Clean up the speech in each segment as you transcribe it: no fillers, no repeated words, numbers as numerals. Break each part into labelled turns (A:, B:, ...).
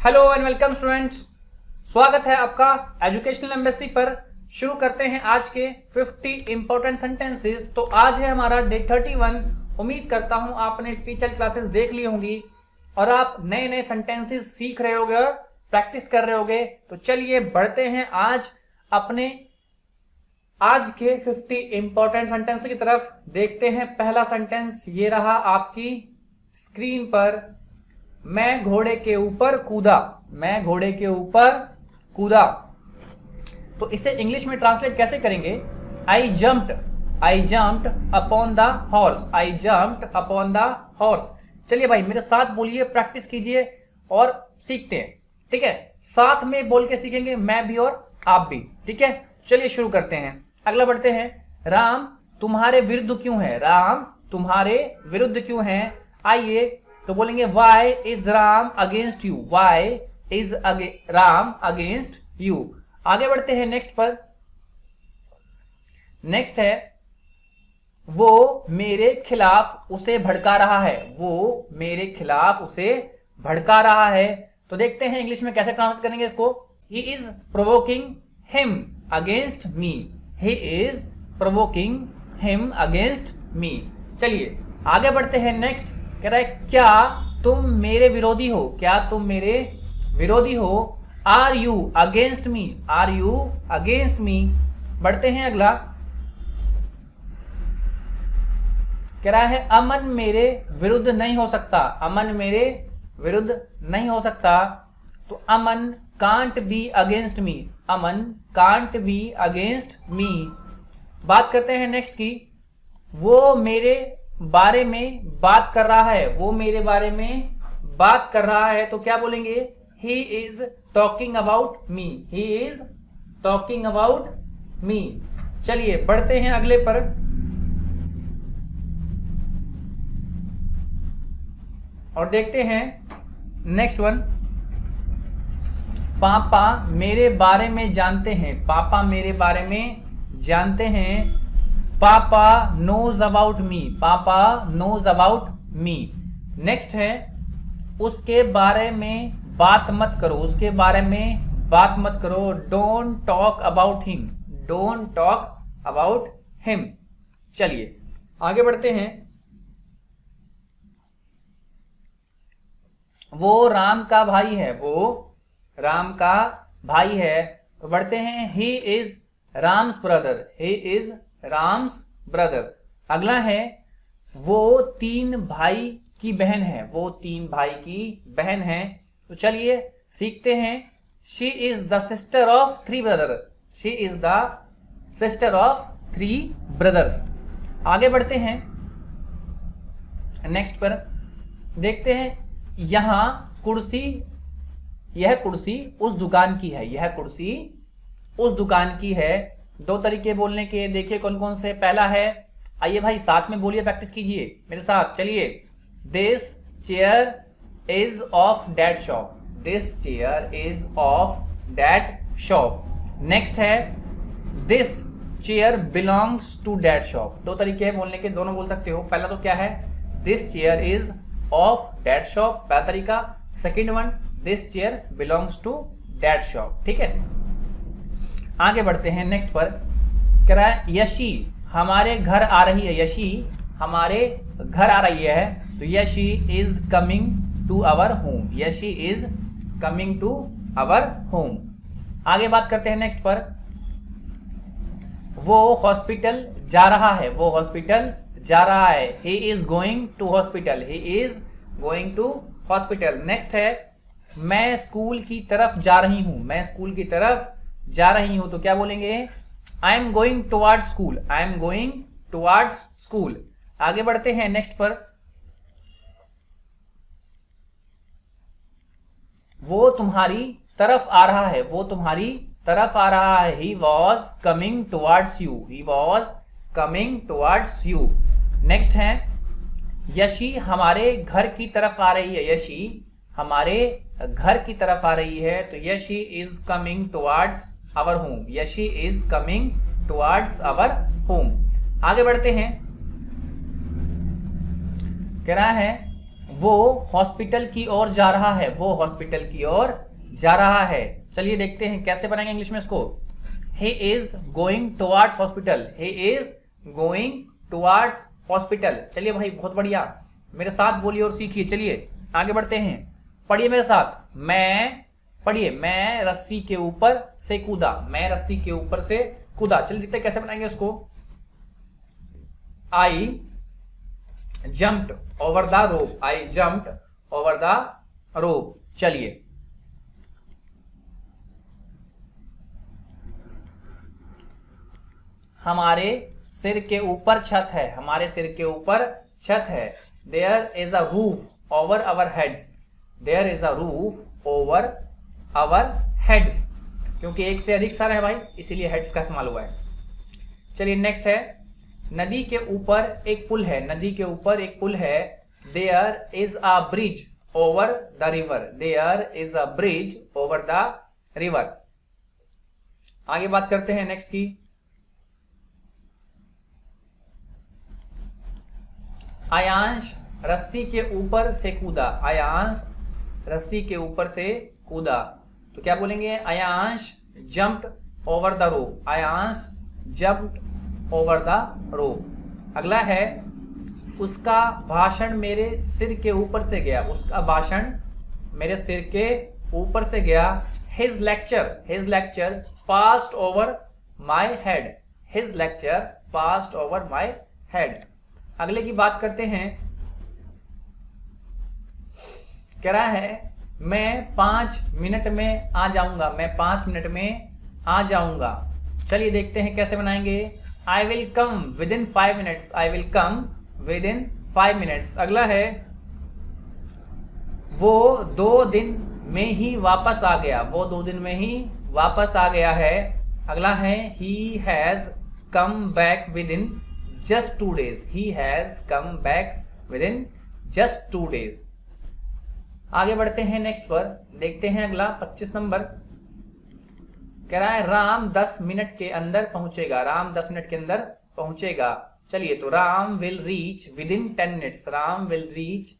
A: Hello and welcome students, स्वागत है आपका एजुकेशनल एम्बेसी पर। शुरू करते हैं आज के 50 इंपॉर्टेंट सेंटेंसेस। तो आज है हमारा डे 31। उम्मीद करता हूं आपने पिछली क्लासेस देख ली होंगी और आप नए नए सेंटेंसेस सीख रहे होगे और प्रैक्टिस कर रहे होगे। तो चलिए बढ़ते हैं आज अपने आज के 50 इंपॉर्टेंट सेंटेंस की तरफ। देखते हैं पहला सेंटेंस, ये रहा आपकी स्क्रीन पर। मैं घोड़े के ऊपर कूदा। मैं घोड़े के ऊपर कूदा। तो इसे इंग्लिश में ट्रांसलेट कैसे करेंगे? आई jumped upon the horse. I jumped upon the horse. चलिए भाई मेरे साथ बोलिए, प्रैक्टिस कीजिए और सीखते हैं। ठीक है, साथ में बोल के सीखेंगे, मैं भी और आप भी। ठीक है, चलिए शुरू करते हैं। अगला बढ़ते हैं। राम तुम्हारे विरुद्ध क्यों है? राम तुम्हारे विरुद्ध क्यों है? आइए तो बोलेंगे why is Ram against you. Why is Ram against you. आगे बढ़ते हैं नेक्स्ट पर। नेक्स्ट है वो मेरे खिलाफ उसे भड़का रहा है। वो मेरे खिलाफ उसे भड़का रहा है। तो देखते हैं इंग्लिश में कैसे ट्रांसलेट करेंगे इसको। He is provoking him against me. He is provoking him against me. चलिए आगे बढ़ते हैं। नेक्स्ट कह रहा है क्या तुम मेरे विरोधी हो? क्या तुम मेरे विरोधी हो? Are you against me. Are you against me. बढ़ते हैं अगला। कह रहा है अमन मेरे विरुद्ध नहीं हो सकता। अमन मेरे विरुद्ध नहीं हो सकता। तो Aman can't be against me. Aman can't be against me. बात करते हैं नेक्स्ट की। वो मेरे बारे में बात कर रहा है। वो मेरे बारे में बात कर रहा है। तो क्या बोलेंगे? He is talking about me. He is talking about me. चलिए बढ़ते हैं अगले पर। और देखते हैं नेक्स्ट वन। पापा मेरे बारे में जानते हैं। पापा मेरे बारे में जानते हैं। पापा नोज अबाउट मी। पापा नोज अबाउट मी। नेक्स्ट है उसके बारे में बात मत करो। उसके बारे में बात मत करो। Don't talk about him. Don't talk about him. चलिए आगे बढ़ते हैं। वो राम का भाई है। वो राम का भाई है। तो बढ़ते हैं। He is Ram's brother. He is Ram's brother. अगला है वो 3 भाई की बहन है। वो 3 भाई की बहन है। तो चलिए सीखते हैं। She is the sister of 3 brother. She is the sister of 3 brothers. आगे बढ़ते हैं नेक्स्ट पर। देखते हैं यहां कुर्सी, यह कुर्सी उस दुकान की है। यह कुर्सी उस दुकान की है। 2 तरीके बोलने के, देखिए कौन कौन से। पहला है, आइए भाई साथ में बोलिए, प्रैक्टिस कीजिए मेरे साथ। चलिए this chair is of that shop. This chair is of that shop. Next है this chair belongs to that shop. 2 तरीके हैं बोलने के, दोनों बोल सकते हो। पहला तो क्या है? This chair is of that shop, पहला तरीका। Second one, this chair belongs to that shop. ठीक है, आगे बढ़ते हैं नेक्स्ट पर। कह रहा है यशी हमारे घर आ रही है। यशी हमारे घर आ रही है। तो Yashi is coming to our home. Yashi is coming to our home. आगे बात करते हैं नेक्स्ट पर। वो हॉस्पिटल जा रहा है। वो हॉस्पिटल जा रहा है। He is going to hospital. He is going to hospital. Next है मैं स्कूल की तरफ जा रही हूं। मैं स्कूल की तरफ जा रही हूं। तो क्या बोलेंगे? I am going towards school. I am going towards school. आगे बढ़ते हैं नेक्स्ट पर। वो तुम्हारी तरफ आ रहा है। वो तुम्हारी तरफ आ रहा है। He was coming towards you. He was coming towards you. Next है यशी हमारे घर की तरफ आ रही है। यशी हमारे घर की तरफ आ रही है। तो Yashi is coming towards our home. Yashi is coming towards our home. आगे बढ़ते हैं। कह रहा है वो हॉस्पिटल की ओर जा रहा है, वो हॉस्पिटल की ओर जा रहा है। चलिए देखते हैं कैसे बनाएंगे इंग्लिश में इसको। he is going towards hospital, he is going towards hospital। चलिए भाई बहुत बढ़िया, मेरे साथ बोलिए और सीखिए। चलिए आगे बढ़ते हैं, पढ़िए मेरे साथ। पढ़िए, मैं रस्सी के ऊपर से कूदा, मैं रस्सी के ऊपर से कूदा। चलिए देखते हैं कैसे बनाएंगे उसको। I jumped over the rope, I jumped over the rope. चलिए हमारे सिर के ऊपर छत है, हमारे सिर के ऊपर छत है। There is a roof over our heads, there is a roof over our heads, क्योंकि एक से अधिक सर है भाई, इसीलिए हेड्स का इस्तेमाल हुआ है। चलिए नेक्स्ट है, नदी के ऊपर एक पुल है, नदी के ऊपर एक पुल है। There is a bridge over the river, there is a bridge over the river. आगे बात करते हैं नेक्स्ट की। आयांश रस्सी के ऊपर से कूदा, आयांश रस्सी के ऊपर से कूदा। तो क्या बोलेंगे, Aayansh jumped over the rope, Aayansh jumped over the रोप। अगला है, उसका भाषण मेरे सिर के ऊपर से गया, उसका भाषण मेरे सिर के ऊपर से गया। His lecture passed over my head, his lecture passed over my head. अगले की बात करते हैं, कह रहा है मैं 5 मिनट में आ जाऊंगा, मैं 5 मिनट में आ जाऊंगा। चलिए देखते हैं कैसे बनाएंगे। I will come with in 5 minutes, I will come with in 5 minutes. अगला है, वो 2 दिन में ही वापस आ गया, वो 2 दिन में ही वापस आ गया है। अगला है, he has come back with in just 2 days, he has come back within just 2 days। आगे बढ़ते हैं नेक्स्ट पर, देखते हैं अगला 25 नंबर। कह रहा है राम 10 मिनट के अंदर पहुंचेगा, राम 10 मिनट के अंदर पहुंचेगा। चलिए तो Ram will reach with in 10 minutes, Ram will reach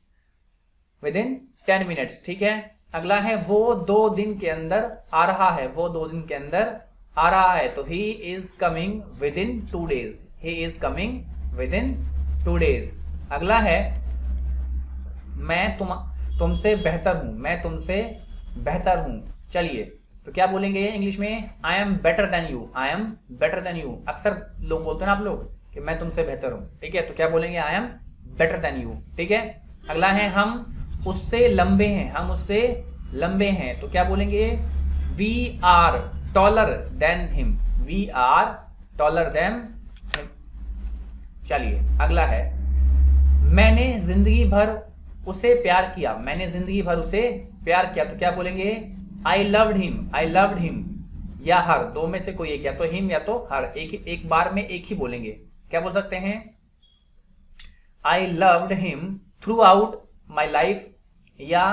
A: with in 10 minutes. ठीक है। अगला है, वो 2 दिन के अंदर आ रहा है, वो 2 दिन के अंदर आ रहा है। तो he is coming within 2 days, he is coming within 2 days। अगला है, मैं तुमसे बेहतर हूं, मैं तुमसे बेहतर हूं। चलिए तो क्या बोलेंगे इंग्लिश में, I am better than you, I am better than you. अक्सर लोग बोलते हैं ना आप लोग कि मैं तुमसे बेहतर हूं, ठीक है। तो क्या बोलेंगे, I am better than you, ठीक है। अगला है, हम उससे लंबे हैं, हम उससे लंबे हैं। तो क्या बोलेंगे, we are taller than him, we are taller than him. चलिए अगला है, मैंने जिंदगी भर उसे प्यार किया, मैंने जिंदगी भर उसे प्यार किया। तो क्या बोलेंगे, आई लव्ड हिम, आई लव्ड हिम या हर, दो में से कोई एक, या तो हिम या तो हर, एक बार में एक ही बोलेंगे। क्या बोल सकते हैं, I loved him throughout my life, या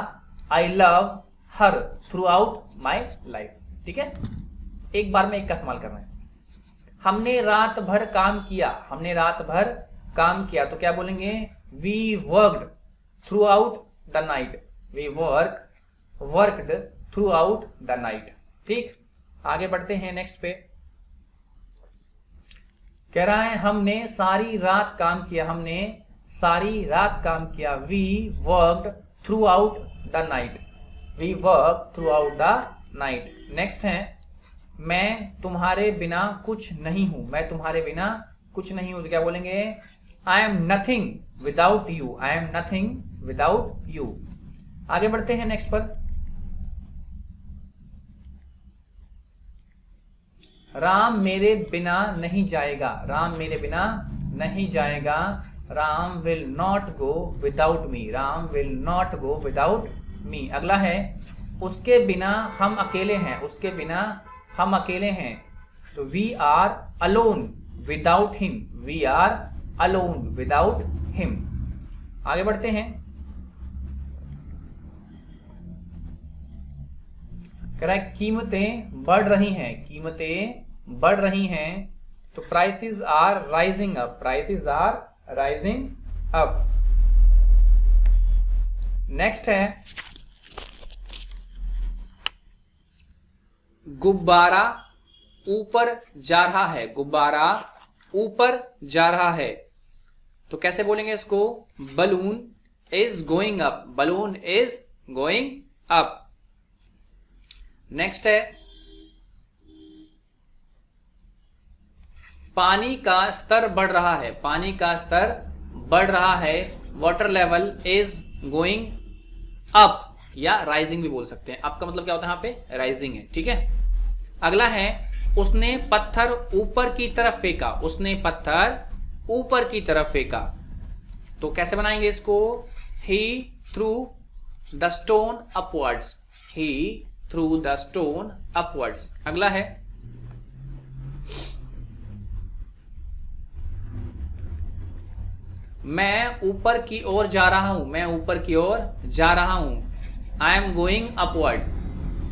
A: I love her throughout my life. ठीक है, एक बार में एक का इस्तेमाल करना है। हमने रात भर काम किया, हमने रात भर काम किया। तो क्या बोलेंगे, we worked throughout the night, we worked throughout the night. ठीक, आगे बढ़ते हैं नेक्स्ट पे। कह रहा है, हमने सारी रात काम किया, हमने सारी रात काम किया। We worked throughout the night, we work throughout the night. Next है, मैं तुम्हारे बिना कुछ नहीं हूं, मैं तुम्हारे बिना कुछ नहीं हूं। तो क्या बोलेंगे, I am nothing without you, I am nothing without you. आगे बढ़ते हैं नेक्स्ट पर। राम मेरे बिना नहीं जाएगा, राम मेरे बिना नहीं जाएगा। Ram will not go without me, Ram will not go without me. अगला है, उसके बिना हम अकेले हैं, उसके बिना हम अकेले हैं। तो we are alone without him, we are alone without him. आगे बढ़ते हैं। कह रहा है, कीमतें बढ़ रही हैं, कीमतें बढ़ रही हैं। तो prices are rising up, prices are rising up. Next है गुब्बारा ऊपर जा रहा है, गुब्बारा ऊपर जा रहा है। तो कैसे बोलेंगे इसको? Balloon is going up, balloon is going up. Next है पानी का स्तर बढ़ रहा है, पानी का स्तर बढ़ रहा है। Water level is going up या राइजिंग भी बोल सकते हैं। अप का मतलब क्या होता है? यहाँ पे राइजिंग है, ठीक है। अगला है उसने पत्थर ऊपर की तरफ फेंका, उसने पत्थर ऊपर की तरफ फेंका। तो कैसे बनाएंगे इसको? He threw the stone upwards, he threw the stone upwards. अगला है मैं ऊपर की ओर जा रहा हूं, मैं ऊपर की ओर जा रहा हूं। I am going upward,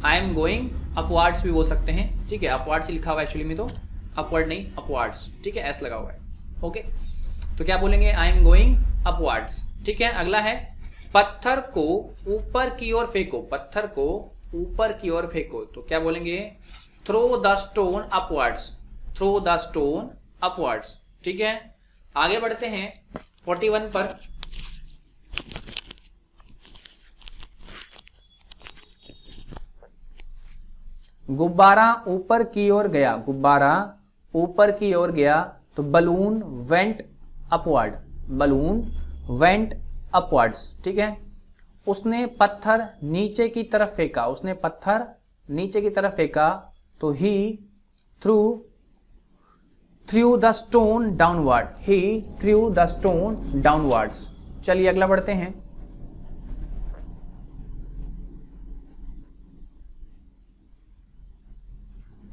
A: I am going upwards भी बोल सकते हैं, ठीक है। अपवर्ड्स ही लिखा हुआ है एक्चुअली में, तो अपवर्ड नहीं अपवर्ड्स, ठीक है, एस लगा हुआ है। ओके, तो क्या बोलेंगे? आई एम गोइंग अपवर्ड्स, ठीक है। अगला है पत्थर को ऊपर की ओर फेंको, पत्थर को ऊपर की ओर फेंको। तो क्या बोलेंगे? Throw the stone upwards, throw the stone upwards, ठीक है। आगे बढ़ते हैं 41 पर। गुब्बारा ऊपर की ओर गया, गुब्बारा ऊपर की ओर गया। तो balloon went upward, balloon went upwards, ठीक है। उसने पत्थर नीचे की तरफ फेंका, उसने पत्थर नीचे की तरफ फेंका। तो he threw the stone downward, he threw the stone downwards. चलिए अगला बढ़ते हैं।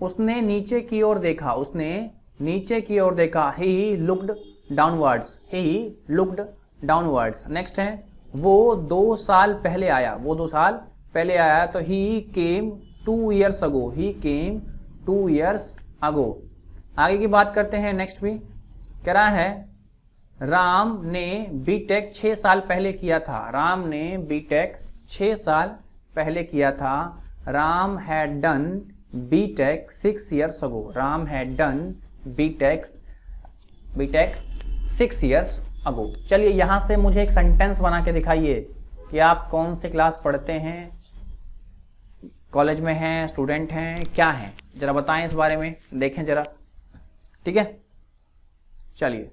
A: उसने नीचे की ओर देखा, उसने नीचे की ओर देखा। He looked downwards, he looked downwards. Next है वो 2 साल पहले आया, वो 2 साल पहले आया। तो ही केम 2 years अगो, ही केम 2 years अगो। आगे की बात करते हैं। नेक्स्ट भी कह रहा है राम ने बीटेक 6 साल पहले किया था, राम ने बीटेक 6 साल पहले किया था। Ram had done BTech 6 years ago, Ram had done BTech 6 years ago. चलिए यहां से मुझे एक सेंटेंस बना के दिखाइए कि आप कौन सी क्लास पढ़ते हैं, कॉलेज में हैं, स्टूडेंट हैं, क्या हैं, जरा बताएं इस बारे में, देखें जरा, ठीक है। चलिए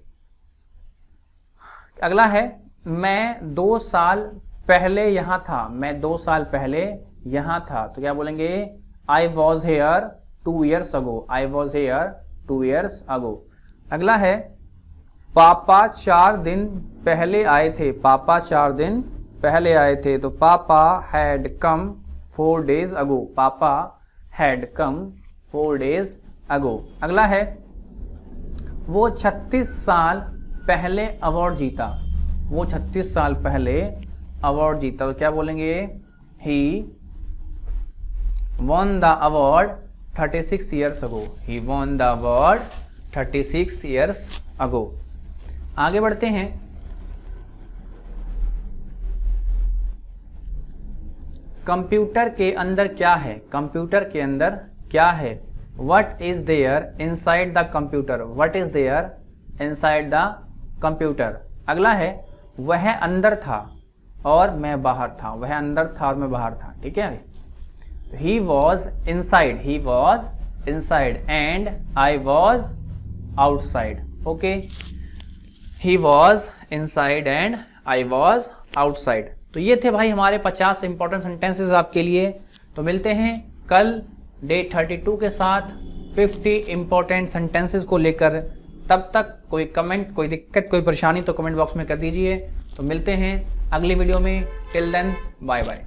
A: अगला है मैं 2 साल पहले यहां था, मैं 2 साल पहले यहां था। तो क्या बोलेंगे? I was here 2 years ago, I was here 2 years अगो। अगला है पापा 4 दिन पहले आए थे, पापा 4 दिन पहले आए थे। तो पापा हैड कम 4 days अगो, पापा हैड कम 4 days अगो। अगला है वो 36 साल पहले अवार्ड जीता, वो 36 साल पहले अवार्ड जीता। तो क्या बोलेंगे? ही won the award 36 years ago, he won the award 36 years ago। आगे बढ़ते हैं। कंप्यूटर के अंदर क्या है, कंप्यूटर के अंदर क्या है? What is there inside the computer, what is there inside the computer। अगला है वह अंदर था और मैं बाहर था, वह अंदर था और मैं बाहर था, ठीक है। He was inside, he was inside and I was outside, okay। He was inside and I was outside। तो ये थे भाई हमारे 50 इंपॉर्टेंट सेंटेंसेस आपके लिए। तो मिलते हैं कल डे 32 के साथ 50 इंपॉर्टेंट सेंटेंसेस को लेकर। तब तक कोई कमेंट, कोई दिक्कत, कोई परेशानी तो कमेंट बॉक्स में कर दीजिए। तो मिलते हैं अगली वीडियो में। Till then bye bye.